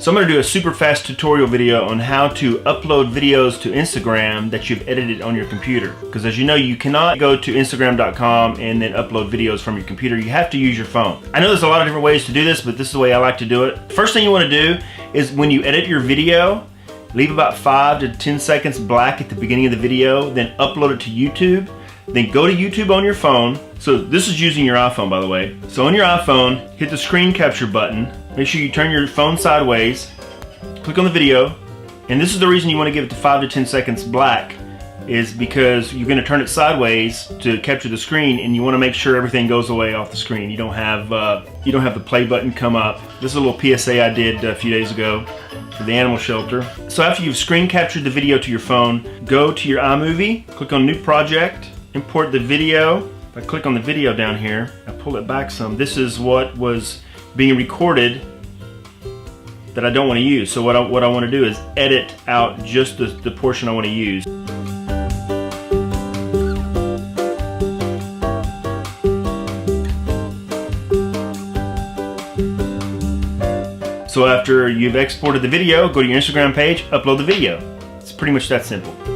So I'm going to do a super fast tutorial video on how to upload videos to Instagram that you've edited on your computer. Because as you know, you cannot go to Instagram.com and then upload videos from your computer. You have to use your phone. I know there's a lot of different ways to do this, but this is the way I like to do it. First thing you want to do is when you edit your video, leave about 5 to 10 seconds black at the beginning of the video, then upload it to YouTube. Then go to YouTube on your phone. So this is using your iPhone, by the way. So on your iPhone, hit the screen capture button. Make sure you turn your phone sideways. Click on the video. And this is the reason you want to give it to 5 to 10 seconds black, is because you're going to turn it sideways to capture the screen, and you want to make sure everything goes away off the screen. You don't have the play button come up. This is a little PSA I did a few days ago for the animal shelter. So after you've screen captured the video to your phone, go to your iMovie, click on New Project, import the video. If I click on the video down here, I pull it back some. This is what was being recorded that I don't want to use. So what I want to do is edit out just the portion I want to use. So after you've exported the video, go to your Instagram page, upload the video. It's pretty much that simple.